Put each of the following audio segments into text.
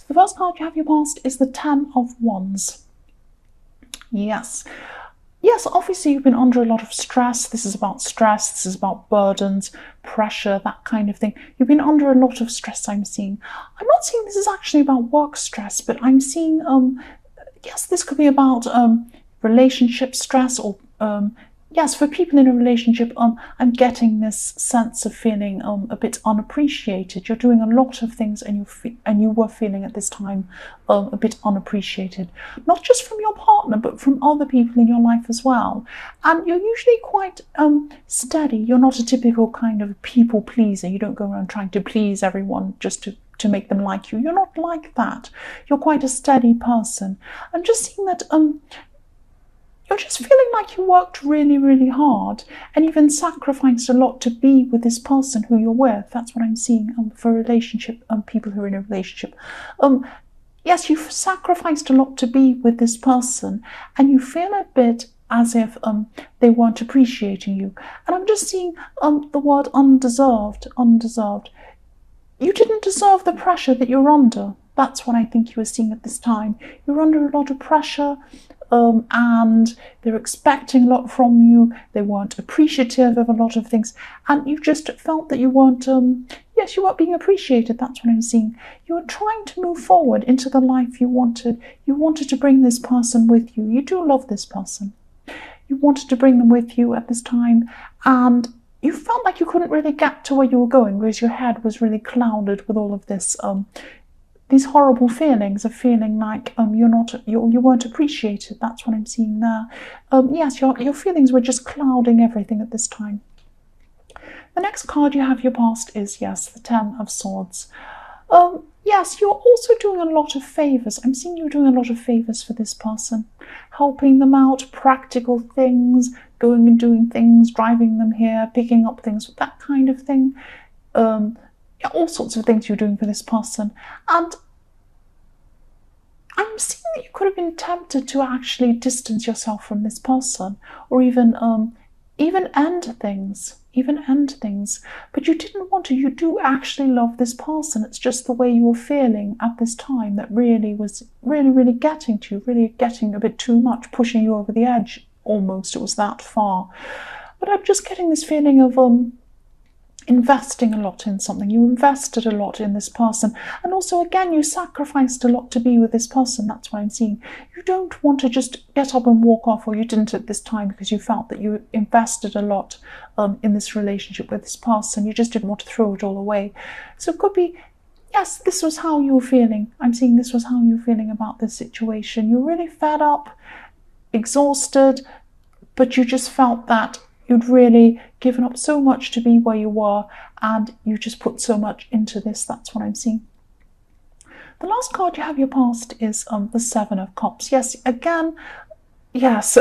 So the first card you have your past is the Ten of Wands. Yes. Yes, obviously you've been under a lot of stress. This is about stress. This is about burdens, pressure, that kind of thing. You've been under a lot of stress, I'm seeing. I'm not seeing this is actually about work stress, but I'm seeing, yes, this could be about relationship stress or yes, for people in a relationship, I'm getting this sense of feeling a bit unappreciated. You're doing a lot of things and you were feeling at this time a bit unappreciated. Not just from your partner, but from other people in your life as well. And you're usually quite steady. You're not a typical kind of people pleaser. You don't go around trying to please everyone just to make them like you. You're not like that. You're quite a steady person. I'm just seeing that you're just feeling like you worked really, really hard and even sacrificed a lot to be with this person who you're with. That's what I'm seeing for relationship, people who are in a relationship. Yes, you've sacrificed a lot to be with this person and you feel a bit as if they weren't appreciating you. And I'm just seeing the word undeserved. You didn't deserve the pressure that you're under. That's what I think you were seeing at this time. You're under a lot of pressure. And they're expecting a lot from you. They weren't appreciative of a lot of things, and you just felt that you weren't. Yes, you weren't being appreciated. That's what I'm seeing. You were trying to move forward into the life you wanted. You wanted to bring this person with you. You do love this person. You wanted to bring them with you at this time, and you felt like you couldn't really get to where you were going because your head was really clouded with all of this. These horrible feelings of feeling like you weren't appreciated. That's what I'm seeing there. Yes, your feelings were just clouding everything at this time. The next card you have your past is, yes, the Ten of Swords. Yes, you're also doing a lot of favors. I'm seeing you doing a lot of favors for this person, helping them out, practical things, going and doing things, driving them here, picking up things, that kind of thing. All sorts of things you're doing for this person. And I'm seeing that you could have been tempted to actually distance yourself from this person, or even end things. But you didn't want to. You do actually love this person. It's just the way you were feeling at this time that really was really getting to you, really getting a bit too much, pushing you over the edge almost. It was that far. But I'm just getting this feeling of investing a lot in something. You invested a lot in this person, and also again you sacrificed a lot to be with this person. That's what I'm seeing. You don't want to just get up and walk off, or you didn't at this time because you felt that you invested a lot in this relationship with this person. You just didn't want to throw it all away. So it could be, yes, this was how you were feeling. I'm seeing this was how you were feeling about this situation. You're really fed up, exhausted, but you just felt that you'd really given up so much to be where you were, and you just put so much into this. That's what I'm seeing. The last card you have your past is the Seven of Cups. Yes, again, yes,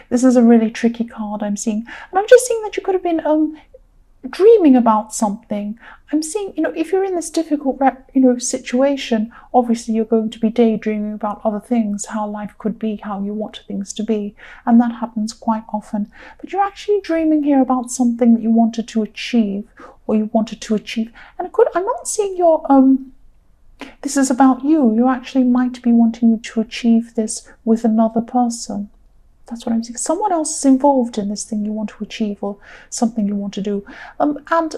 this is a really tricky card I'm seeing. And I'm just seeing that you could have been dreaming about something. I'm seeing, if you're in this difficult, situation, obviously you're going to be daydreaming about other things, how life could be, how you want things to be, and that happens quite often. But you're actually dreaming here about something that you wanted to achieve, and I'm not seeing your this is about you. You actually might be wanting to achieve this with another person. That's what I'm saying. Someone else is involved in this thing you want to achieve, or something you want to do. And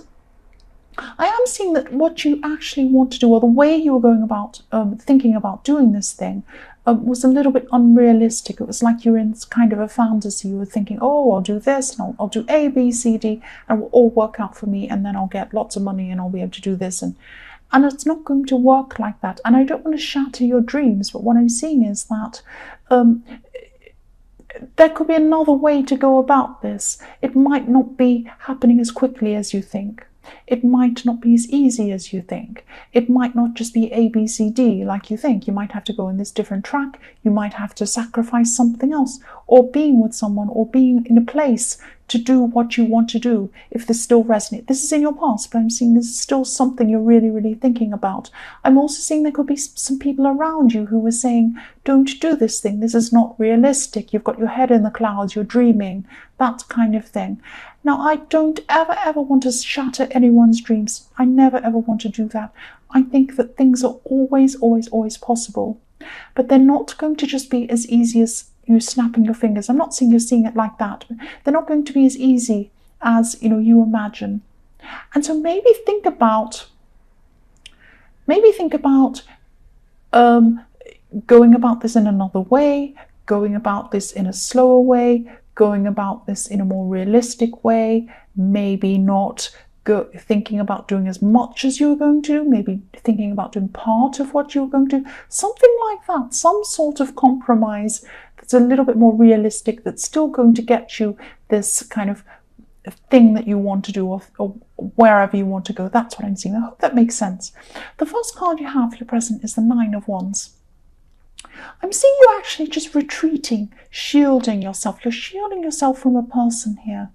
I am seeing that what you actually want to do, or the way you were going about thinking about doing this thing, was a little bit unrealistic. It was like you're in kind of a fantasy. You were thinking, oh, I'll do this, and I'll do A, B, C, D, and it will all work out for me, and then I'll get lots of money, and I'll be able to do this. And it's not going to work like that. And I don't want to shatter your dreams, but what I'm seeing is that there could be another way to go about this. It might not be happening as quickly as you think. It might not be as easy as you think. It might not just be A, B, C, D like you think. You might have to go in this different track. You might have to sacrifice something else, or being with someone, or being in a place to do what you want to do, if this still resonates. This is in your past, but I'm seeing this is still something you're really thinking about. I'm also seeing there could be some people around you who were saying, don't do this thing, this is not realistic, you've got your head in the clouds, you're dreaming, that kind of thing. Now, I don't ever want to shatter anyone's dreams. I never ever want to do that. I think that things are always possible, but they're not going to just be as easy as you snapping your fingers. I'm not saying you're seeing it like that, but they're not going to be as easy as you imagine. And so maybe think about going about this in another way, going about this in a slower way, going about this in a more realistic way, maybe not thinking about doing as much as you were going to, maybe thinking about doing part of what you were going to do, something like that, some sort of compromise that's a little bit more realistic, that's still going to get you this kind of thing that you want to do, or wherever you want to go. That's what I'm seeing. I hope that makes sense. The first card you have for your present is the Nine of Wands. I'm seeing you actually just retreating, shielding yourself. You're shielding yourself from a person here.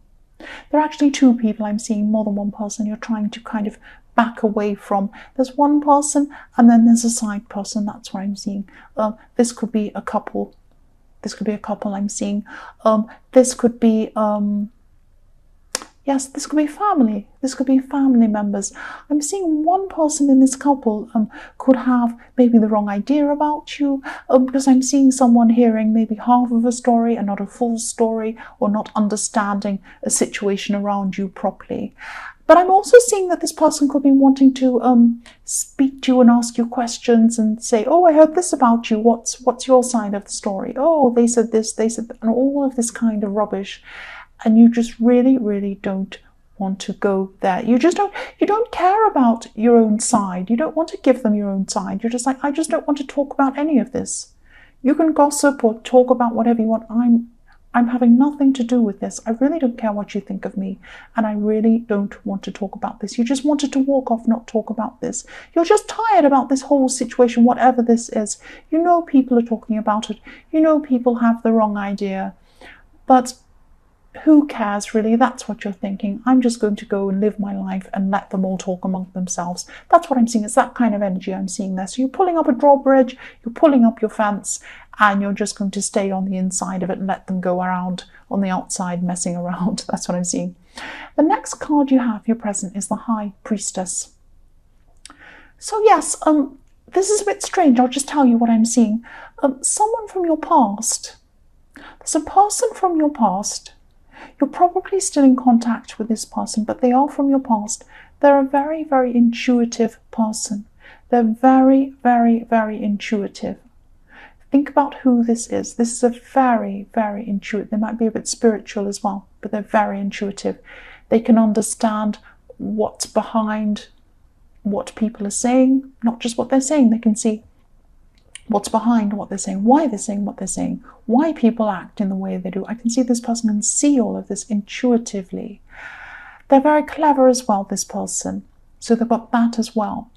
There are actually two people. I'm seeing more than one person you're trying to kind of back away from. There's one person and then there's a side person. That's what I'm seeing. This could be a couple. This could be a couple I'm seeing. This could be... yes, this could be family. This could be family members. I'm seeing one person in this couple could have maybe the wrong idea about you, because I'm seeing someone hearing maybe half of a story and not a full story, or not understanding a situation around you properly. But I'm also seeing that this person could be wanting to speak to you and ask you questions and say, oh, I heard this about you. What's your side of the story? Oh, they said this, they said that, and all of this kind of rubbish. And you just really don't want to go there. You don't care about your own side. You don't want to give them your own side. You're just like, I just don't want to talk about any of this. You can gossip or talk about whatever you want. I'm having nothing to do with this. I really don't care what you think of me, and I really don't want to talk about this. You just wanted to walk off, not talk about this. You're just tired about this whole situation, whatever this is. You know people are talking about it. You know people have the wrong idea. But who cares, really? That's what you're thinking. I'm just going to go and live my life and let them all talk among themselves. That's what I'm seeing. It's that kind of energy I'm seeing there. So you're pulling up a drawbridge, you're pulling up your fence, and you're just going to stay on the inside of it and let them go around on the outside messing around. That's what I'm seeing. The next card you have, your present, is the High Priestess. So yes, this is a bit strange. I'll just tell you what I'm seeing. Someone from your past. There's a person from your past. You're probably still in contact with this person, but they are from your past. They're a very intuitive person. They're very intuitive. Think about who this is. This is a very intuitive. They might be a bit spiritual as well, but they're very intuitive. They can understand what's behind what people are saying, not just what they're saying. They can see what's behind what they're saying, why they're saying what they're saying, why people act in the way they do. I can see this person can see all of this intuitively. They're very clever as well, this person. So they've got that as well.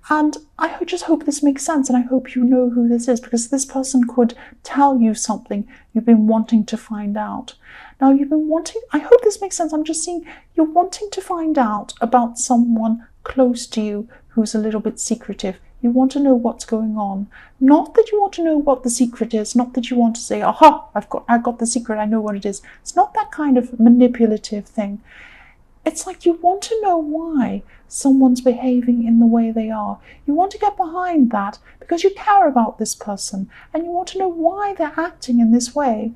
And I just hope this makes sense, and I hope you know who this is, because this person could tell you something you've been wanting to find out. Now you've been wanting, I hope this makes sense, I'm just seeing you're wanting to find out about someone close to you who's a little bit secretive. You want to know what's going on. Not that you want to know what the secret is, not that you want to say, aha, I got the secret, I know what it is. It's not that kind of manipulative thing. It's like you want to know why someone's behaving in the way they are. You want to get behind that because you care about this person and you want to know why they're acting in this way.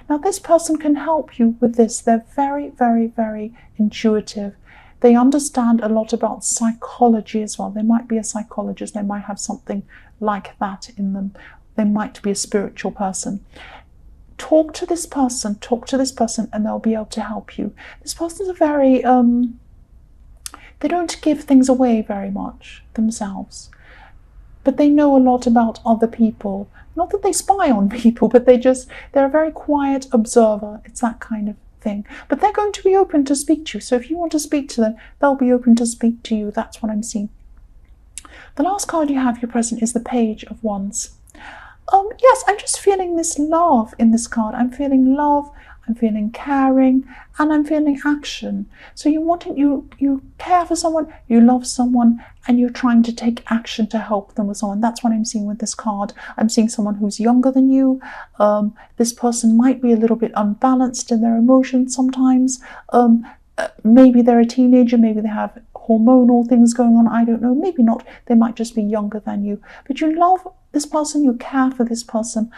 Now, this person can help you with this. They're very intuitive. They understand a lot about psychology as well. They might be a psychologist. They might have something like that in them. They might be a spiritual person. Talk to this person, and they'll be able to help you. This person's a very, they don't give things away very much themselves, but they know a lot about other people. Not that they spy on people, but they're a very quiet observer. It's that kind of thing. But they're going to be open to speak to you. So if you want to speak to them, they'll be open to speak to you. That's what I'm seeing. The last card you have, your present, is the Page of Wands. Yes, I'm just feeling this love in this card. I'm feeling love, I'm feeling caring, and I'm feeling action. So you care for someone, you love someone, and you're trying to take action to help them with someone. That's what I'm seeing with this card. I'm seeing someone who's younger than you. This person might be a little bit unbalanced in their emotions sometimes. maybe they're a teenager, maybe they have hormonal things going on, I don't know, maybe not, they might just be younger than you, but you love this person, you care for this person.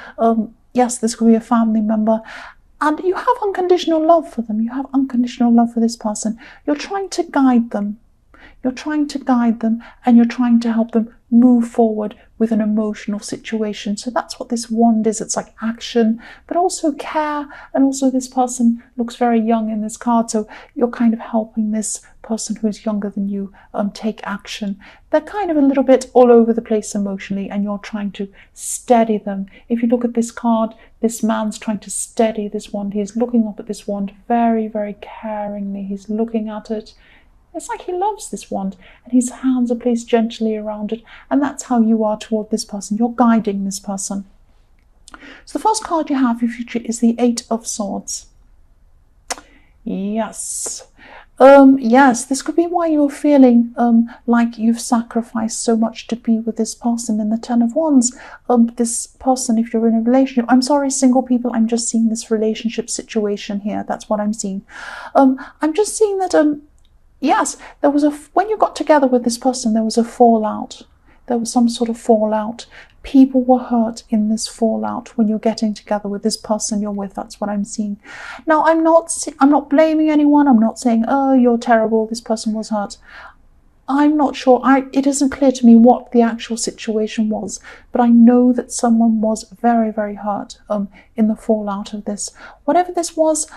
Yes, this could be a family member, and you have unconditional love for them, you have unconditional love for this person. You're trying to guide them. You're trying to guide them, and you're trying to help them move forward with an emotional situation. So that's what this wand is. It's like action, but also care. And also this person looks very young in this card. So you're kind of helping this person who's younger than you take action. They're kind of a little bit all over the place emotionally, and you're trying to steady them. If you look at this card, this man's trying to steady this wand. He's looking up at this wand very, very caringly. He's looking at it. It's like he loves this wand, and his hands are placed gently around it, and that's how you are toward this person. You're guiding this person. So the first card you have for your future is the Eight of Swords. Yes. Yes, this could be why you're feeling like you've sacrificed so much to be with this person. In the Ten of Wands, this person, if you're in a relationship, I'm sorry, single people, I'm just seeing this relationship situation here. That's what I'm seeing. I'm just seeing that yes, there was when you got together with this person, there was a fallout. There was some sort of fallout. People were hurt in this fallout when you're getting together with this person you're with. That's what I'm seeing. Now, I'm not blaming anyone. I'm not saying, oh, you're terrible, this person was hurt. I'm not sure. It isn't clear to me what the actual situation was, but I know that someone was very, very hurt in the fallout of this. Whatever this was,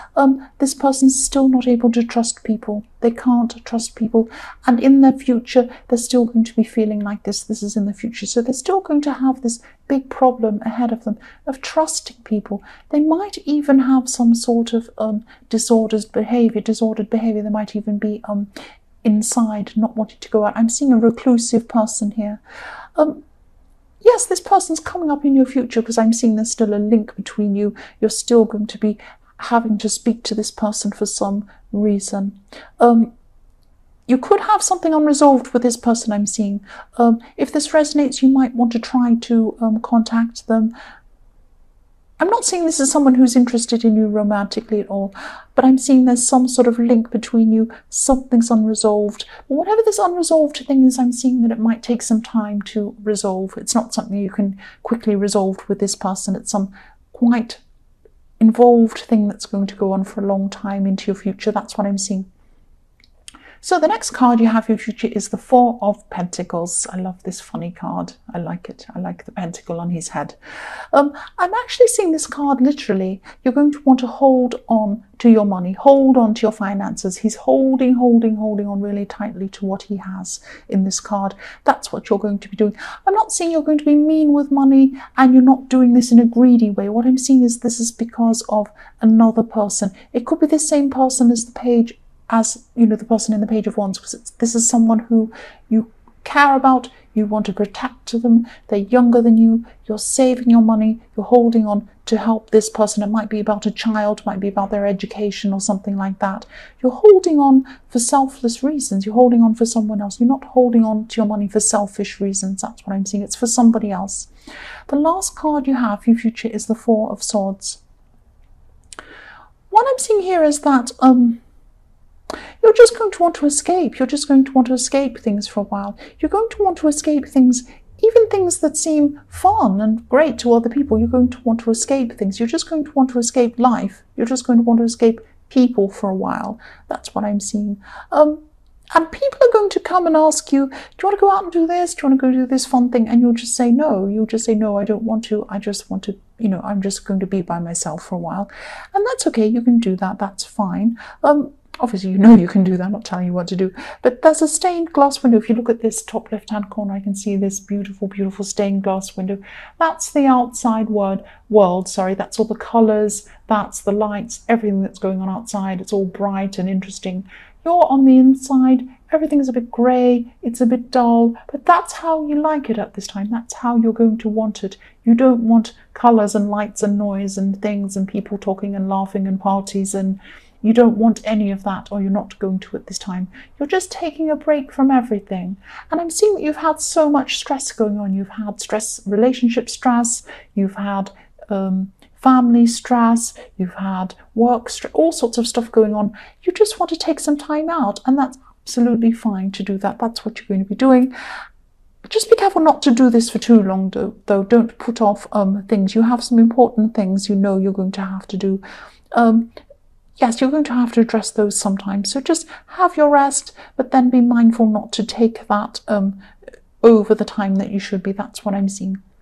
this person's still not able to trust people. They can't trust people, and in their future, they're still going to be feeling like this. This is in the future, so they're still going to have this big problem ahead of them of trusting people. They might even have some sort of disordered behavior. They might even be inside, not wanting to go out. I'm seeing a reclusive person here. Yes, this person's coming up in your future, because I'm seeing there's still a link between you. You're still going to be having to speak to this person for some reason. You could have something unresolved with this person, I'm seeing. If this resonates, you might want to try to contact them. I'm not saying this is someone who's interested in you romantically at all, but I'm seeing there's some sort of link between you, something's unresolved. But whatever this unresolved thing is, I'm seeing that it might take some time to resolve. It's not something you can quickly resolve with this person. It's some quite involved thing that's going to go on for a long time into your future. That's what I'm seeing. So the next card you have for your future is the Four of Pentacles. I love this funny card. I like it. I like the pentacle on his head. I'm actually seeing this card literally. You're going to want to hold on to your money, hold on to your finances. He's holding on really tightly to what he has in this card. That's what you're going to be doing. I'm not saying you're going to be mean with money and you're not doing this in a greedy way. What I'm seeing is this is because of another person. It could be the same person as the page, as you know, the person in the Page of Wands, because this is someone who you care about, you want to protect them, they're younger than you, you're saving your money, you're holding on to help this person. It might be about a child, might be about their education or something like that. You're holding on for selfless reasons, you're holding on for someone else. You're not holding on to your money for selfish reasons. That's what I'm seeing. It's for somebody else. The last card you have for your future is the Four of Swords. What I'm seeing here is that you're just going to want to escape. You're just going to want to escape things for a while. You're going to want to escape things, even things that seem fun and great to other people. You're going to want to escape things. You're just going to want to escape life. You're just going to want to escape people for a while. That's what I'm seeing. And people are going to come and ask you, do you want to go out and do this? Do you want to go do this fun thing? And you'll just say no. You'll just say, no, I don't want to. I just want to, I'm just going to be by myself for a while. And that's okay. You can do that. That's fine. Obviously, you can do that. I'm not telling you what to do. But there's a stained glass window. If you look at this top left-hand corner, I can see this beautiful, beautiful stained glass window. That's the outside world. That's all the colours. That's the lights. Everything that's going on outside. It's all bright and interesting. You're on the inside. Everything's a bit grey. It's a bit dull. But that's how you like it at this time. That's how you're going to want it. You don't want colours and lights and noise and things and people talking and laughing and parties, and you don't want any of that, or you're not going to at this time. You're just taking a break from everything. And I'm seeing that you've had so much stress going on. You've had stress, relationship stress, you've had family stress, you've had work stress, all sorts of stuff going on. You just want to take some time out, and that's absolutely fine to do that. That's what you're going to be doing. Just be careful not to do this for too long, though. Don't put off things. You have some important things you know you're going to have to do. Yes, you're going to have to address those sometimes. So just have your rest, but then be mindful not to take that over the time that you should be. That's what I'm seeing.